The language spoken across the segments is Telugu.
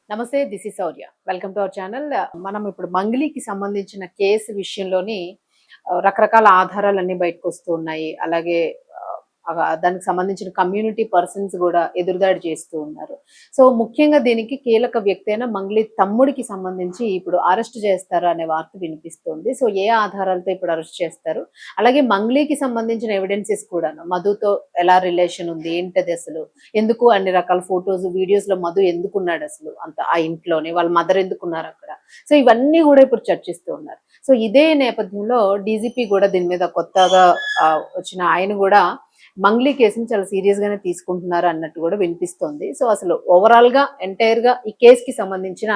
నమస్తే, this is Shaurya. Welcome to our channel. మనం ఇప్పుడు మంగ్లీకి సంబంధించిన కేసు విషయంలోని రకరకాల ఆధారాలన్నీ బయటకొస్తూ ఉన్నాయి. అలాగే దానికి సంబంధించిన కమ్యూనిటీ పర్సన్స్ గూడా ఎదురుదాడి చేస్తూ ఉన్నారు. సో, ముఖ్యంగా దీనికి కీలక వ్యక్తి అయిన మంగ్లీ తమ్ముడికి సంబంధించి ఇప్పుడు అరెస్ట్ చేస్తారు అనే వార్త వినిపిస్తోంది. సో, ఏ ఆధారాలతో ఇప్పుడు అరెస్ట్ చేస్తారు? అలాగే మంగ్లీకి సంబంధించిన ఎవిడెన్సెస్ కూడాను. మధుతో ఎలా రిలేషన్ ఉంది? ఏంటది అసలు? ఎందుకు అన్ని రకాల ఫోటోస్, వీడియోస్‌లో మధు ఎందుకున్నాడసలు అంత ఆ ఇంట్లోనే? వాళ్ళ మదర్ ఎందుకున్నారక్కడ? సో, ఇవన్నీ గూడా ఇప్పుడు చర్చిస్తూ ఉన్నారు. సో, ఇదే నేపథ్యంలో డీజీపీ గూడా దీని మీద కొత్తగా వచ్చిన ఆయన గూడా మంగ్లీ కేసుని చాలా సీరియస్ గానే తీసుకుంటున్నారు అన్నట్టు కూడా వినిపిస్తోంది. సో, అసలు ఓవరాల్ గా ఎంటైర్ గా ఈ కేసుకి సంబంధించిన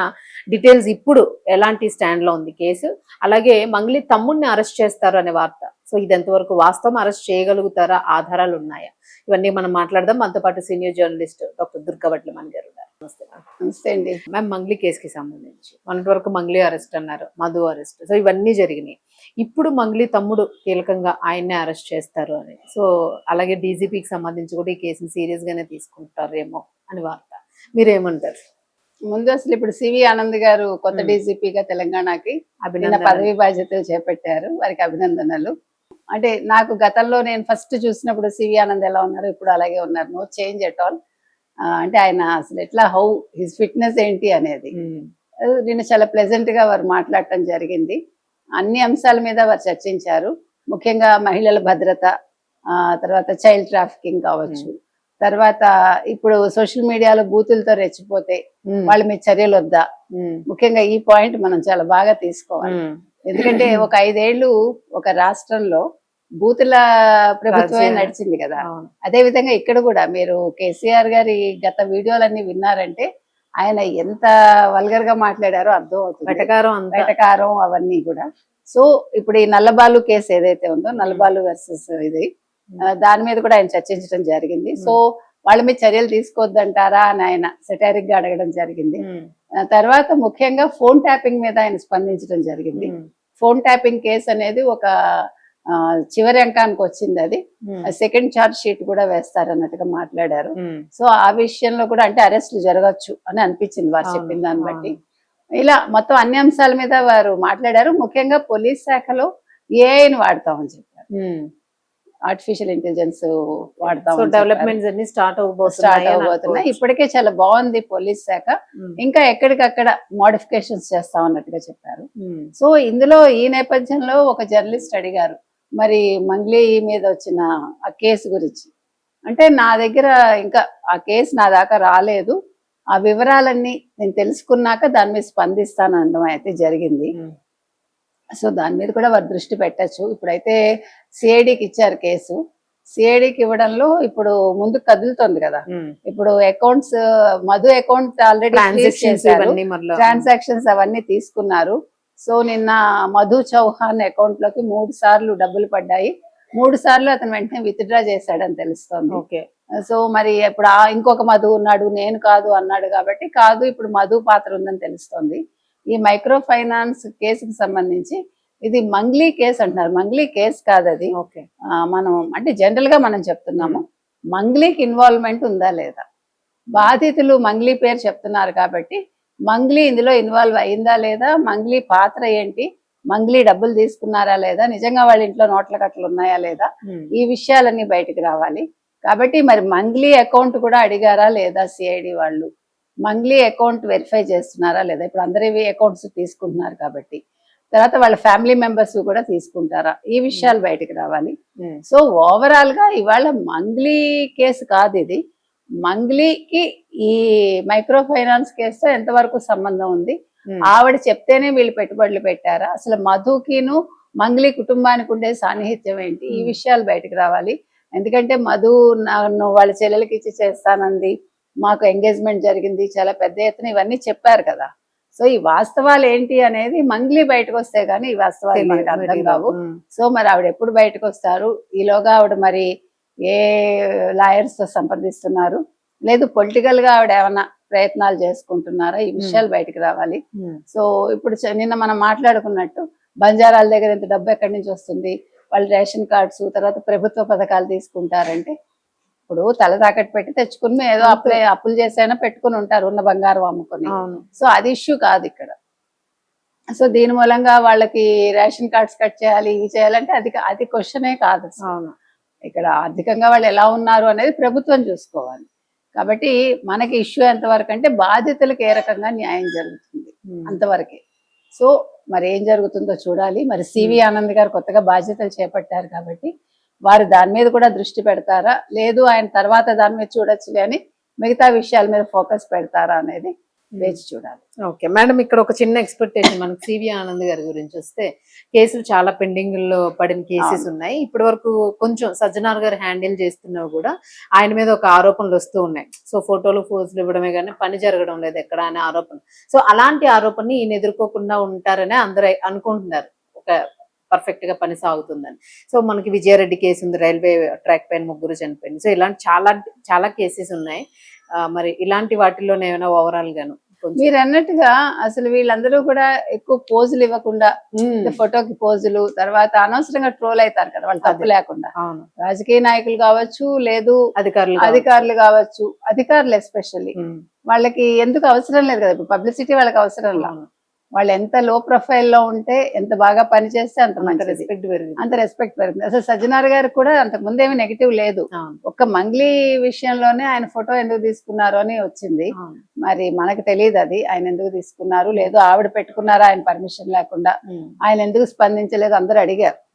డీటెయిల్స్ ఇప్పుడు ఎలాంటి స్టాండ్ లో ఉంది కేసు, అలాగే మంగ్లీ తమ్ముడిని అరెస్ట్ చేస్తారు అనే వార్త. సో, ఇది ఎంతవరకు వాస్తవం, అరెస్ట్ చేయగలుగుతారా, ఆధారాలు ఉన్నాయా, ఇవన్నీ మనం మాట్లాడదాం. మనతో పాటు సీనియర్ జర్నలిస్ట్ డాక్టర్ దుర్గవడ్లమణి గారు ఉన్నారు. నమస్తే మ్యామ్. నమస్తే అండి. మ్యామ్, మంగ్లీ కేసుకి సంబంధించి మొన్నటి వరకు మంగ్లీ అరెస్ట్ అన్నారు, మధు అరెస్ట్, సో ఇవన్నీ జరిగినాయి. ఇప్పుడు మంగ్లీ తమ్ముడు కీలకంగా ఆయన్నే అరెస్ట్ చేస్తారు అని, సో అలాగే డీజీపీకి సంబంధించి కూడా ఈ కేసుని సీరియస్ గానే తీసుకుంటారేమో అని వార్త. మీరేమంటారు? ముందు అసలు ఇప్పుడు సివి ఆనంద్ గారు కొత్త డీజీపీగా తెలంగాణకి అభినందనలు. పదవి బాధ్యతలు చేపట్టారు, వారికి అభినందనలు. అంటే నాకు గతంలో నేను ఫస్ట్ చూసినప్పుడు సివి ఆనంద్ ఎలా ఉన్నారు, ఇప్పుడు అలాగే ఉన్నారు, నో చేంజ్ ఎట్ ఆల్. అంటే ఆయన అసలు ఎట్లా, హౌ హిస్ ఫిట్నెస్ ఏంటి అనేది నేను చాలా ప్లెజెంట్ గా వారు మాట్లాడటం జరిగింది. అన్ని అంశాల మీద వారు చర్చించారు. ముఖ్యంగా మహిళల భద్రత, తర్వాత చైల్డ్ ట్రాఫికింగ్ కావచ్చు, తర్వాత ఇప్పుడు సోషల్ మీడియాలో బూతులతో రెచ్చిపోతే వాళ్ళ మీద చర్యలు వద్దా, ముఖ్యంగా ఈ పాయింట్ మనం చాలా బాగా తీసుకోవాలి. ఎందుకంటే ఒక 5 ఏళ్ళు ఒక రాష్ట్రంలో బూతుల ప్రభుత్వమే నడిచింది కదా. అదే విధంగా ఇక్కడ కూడా మీరు కేసీఆర్ గారి గత వీడియోలన్నీ విన్నారంటే ఆయన ఎంత వల్గర్ గా మాట్లాడారో అర్థం అవుతుంది. వెటకారం అవన్నీ కూడా. సో ఇప్పుడు ఈ నల్లబాలు కేసు ఏదైతే ఉందో, నల్లబాలు వర్సెస్ ఇది, దాని మీద కూడా ఆయన చర్చించడం జరిగింది. సో వాళ్ళ మీద చర్యలు తీసుకోవద్దంటారా అని ఆయన సెటారిక్ గా అడగడం జరిగింది. తర్వాత ముఖ్యంగా ఫోన్ ట్యాపింగ్ మీద ఆయన స్పందించడం జరిగింది. ఫోన్ ట్యాపింగ్ కేసు అనేది ఒక చివరి అంకానికి వచ్చింది. అది సెకండ్ ఛార్జ్ షీట్ కూడా వేస్తారన్నట్టుగా మాట్లాడారు. సో ఆ విషయంలో కూడా అంటే అరెస్టులు జరగచ్చు అని అనిపించింది వారు చెప్పిన దాన్ని బట్టి. ఇలా మొత్తం అన్ని అంశాల మీద వారు మాట్లాడారు. ముఖ్యంగా పోలీస్ శాఖలో ఏఐని వాడతామని చెప్పారు, ఆర్టిఫిషియల్ ఇంటెలిజెన్స్ వాడతాం, డెవలప్మెంట్స్ అన్ని స్టార్ట్ అవబోతున్నాయి. ఇప్పటికే చాలా బాగుంది పోలీస్ శాఖ, ఇంకా ఎక్కడికక్కడ మోడిఫికేషన్స్ చేస్తాం అన్నట్టుగా చెప్పారు. సో ఇందులో ఈ నేపథ్యంలో ఒక జర్నలిస్ట్ అడిగారు, మరి మంగ్లీ మీద వచ్చిన ఆ కేసు గురించి. అంటే నా దగ్గర ఇంకా ఆ కేసు నా దాకా రాలేదు, ఆ వివరాలన్నీ నేను తెలుసుకున్నాక దాని మీద స్పందిస్తాను అనడం అయితే జరిగింది. సో దాని మీద కూడా వారు దృష్టి పెట్టచ్చు. ఇప్పుడైతే సిఐడికి ఇచ్చారు కేసు. సిఐడికి ఇవ్వడంలో ఇప్పుడు ముందు కదులుతుంది కదా. ఇప్పుడు accounts, Madhu account already transactions అవన్నీ తీసుకున్నారు. సో నిన్న మధు చౌహాన్ అకౌంట్ లోకి 3 సార్లు డబ్బులు పడ్డాయి. 3 సార్లు అతను వెంటనే విత్డ్రా చేశాడని తెలుస్తోంది. సో మరి ఇప్పుడు ఇంకొక మధు ఉన్నాడు, నేను కాదు అన్నాడు కాబట్టి కాదు, ఇప్పుడు మధు పాత్ర ఉందని తెలుస్తోంది. ఈ మైక్రో ఫైనాన్స్ కేసుకి సంబంధించి ఇది మంగ్లీ కేసు అంటున్నారు, మంగ్లీ కేసు కాదు అది. మనం అంటే జనరల్ గా మనం చెప్తున్నాము, మంగ్లీకి ఇన్వాల్వ్మెంట్ ఉందా లేదా, బాధితులు మంగ్లీ పేరు చెప్తున్నారు కాబట్టి మంగ్లీ ఇందులో ఇన్వాల్వ్ అయిందా లేదా, మంగ్లీ పాత్ర ఏంటి, మంగ్లీ డబ్బులు తీసుకున్నారా లేదా, నిజంగా వాళ్ళ ఇంట్లో నోట్ల కట్టలు ఉన్నాయా లేదా, ఈ విషయాలన్నీ బయటకు రావాలి. కాబట్టి మరి మంగ్లీ అకౌంట్ కూడా అడిగారా లేదా సిఐడి వాళ్ళు, మంగ్లీ అకౌంట్ వెరిఫై చేస్తున్నారా లేదా, ఇప్పుడు అందరి అకౌంట్స్ తీసుకుంటున్నారు కాబట్టి తర్వాత వాళ్ళ ఫ్యామిలీ మెంబర్స్ కూడా తీసుకుంటారా, ఈ విషయాలు బయటకు రావాలి. సో ఓవరాల్ గా ఇవాళ మంగ్లీ కేసు కాదు ఇది, మంగ్లీకి ఈ మైక్రో ఫైనాన్స్ కేసుతో ఎంతవరకు సంబంధం ఉంది, ఆవిడ చెప్తేనే వీళ్ళు పెట్టుబడులు పెట్టారా, అసలు మధుకిను మంగ్లీ కుటుంబానికి ఉండే సాన్నిహిత్యం ఏంటి, ఈ విషయాలు బయటకు రావాలి. ఎందుకంటే మధు నన్ను వాళ్ళ చెల్లెలకి ఇచ్చి చేస్తానంది, మాకు ఎంగేజ్మెంట్ జరిగింది, చాలా పెద్ద ఎత్తున ఇవన్నీ చెప్పారు కదా. సో ఈ వాస్తవాలు ఏంటి అనేది మంగ్లీ బయటకు వస్తే గానీ ఈ వాస్తవాలు మనకు అర్థం కావు. సో మరి ఆవిడ ఎప్పుడు బయటకు వస్తారు, ఈలోగా ఆవిడ మరి ఏ లాయర్స్ తో సంప్రదిస్తున్నారు, లేదు పొలిటికల్ గా ఆవిడ ఏమైనా ప్రయత్నాలు చేసుకుంటున్నారా, ఈ విషయాలు బయటకు రావాలి. సో ఇప్పుడు నిన్న మనం మాట్లాడుకున్నట్టు బంజారాల దగ్గర ఇంత డబ్బు ఎక్కడి నుంచి వస్తుంది, వాళ్ళు రేషన్ కార్డ్స్ తర్వాత ప్రభుత్వ పథకాలు తీసుకుంటారంటే ఇప్పుడు తల తాకట్టు పెట్టి తెచ్చుకుని ఏదో అప్పులు చేసైనా పెట్టుకుని ఉంటారు ఉన్న బంగారం అమ్ముకొని. అవును. సో అది ఇష్యూ కాదు ఇక్కడ. సో దీని మూలంగా వాళ్ళకి రేషన్ కార్డ్స్ కట్ చేయాలి, ఇవి చేయాలంటే అది క్వశ్చనే కాదు అసలు. అవును. ఇక్కడ ఆర్థికంగా వాళ్ళు ఎలా ఉన్నారు అనేది ప్రభుత్వం చూసుకోవాలి. కాబట్టి మనకి ఇష్యూ ఎంతవరకు అంటే బాధితులకు ఏ రకంగా న్యాయం జరుగుతుంది అంతవరకే. సో మరి ఏం జరుగుతుందో చూడాలి. మరి సివి ఆనంద్ గారు కొత్తగా బాధ్యతలు చేపట్టారు కాబట్టి వారు దాని మీద కూడా దృష్టి పెడతారా, లేదు ఆయన తర్వాత దాని మీద చూడొచ్చులే అని మిగతా విషయాల మీద ఫోకస్ పెడతారా అనేది వేచి చూడాలి. ఓకే మేడం, ఇక్కడ ఒక చిన్న ఎక్స్పెక్టేషన్ మనకి సివి ఆనంద్ గారి గురించి వస్తే, కేసులు చాలా పెండింగ్ లో పడిన కేసెస్ ఉన్నాయి. ఇప్పటి వరకు కొంచెం సజ్జనార్ గారు హ్యాండిల్ చేస్తున్నవి కూడా ఆయన మీద ఒక ఆరోపణలు వస్తూ ఉన్నాయి. సో ఫోటోలు పోజులు ఇవ్వడమే కానీ పని జరగడం లేదు ఎక్కడ అనే ఆరోపణ. సో అలాంటి ఆరోపణని ఈయన ఎదుర్కోకుండా ఉంటారనే అందరూ అనుకుంటున్నారు, ఒక పర్ఫెక్ట్ గా పని సాగుతుందని. సో మనకి విజయారెడ్డి కేసు ఉంది, రైల్వే ట్రాక్ పైన 3 చనిపోయింది. సో ఇలాంటి చాలా కేసెస్ ఉన్నాయి. మరి ఇలాంటి వాటిల్లోనే ఏమైనా ఓవరాల్ గాను మీరు అన్నట్టుగా అసలు వీళ్ళందరూ కూడా ఎక్కువ పోజులు ఇవ్వకుండా ఫోటోకి పోజులు, తర్వాత అనవసరంగా ట్రోల్ అవుతారు కదా వాళ్ళు తప్పు లేకుండా. రాజకీయ నాయకులు కావచ్చు, లేదు అధికారులు కావచ్చు, అధికారులు ఎస్పెషల్లీ వాళ్ళకి ఎందుకు అవసరం లేదు కదా, ఇప్పుడు పబ్లిసిటీ వాళ్ళకి అవసరం లేదు. వాళ్ళు ఎంత లో ప్రొఫైల్ లో ఉంటే, ఎంత బాగా పనిచేస్తే అంత మంచి రెస్పెక్ట్ పెరుగుతుంది. అసలు సజ్జనార్ గారు కూడా అంతకు ముందు ఏమి నెగిటివ్ లేదు. ఒక్క మంగ్లీ విషయంలోనే ఆయన ఫోటో ఎందుకు తీసుకున్నారు అని వచ్చింది. మరి మనకు తెలియదు అది ఆయన ఎందుకు తీసుకున్నారు, లేదు ఆవిడ పెట్టుకున్నారా ఆయన పర్మిషన్ లేకుండా, ఆయన ఎందుకు స్పందించలేదు అందరూ అడిగారు.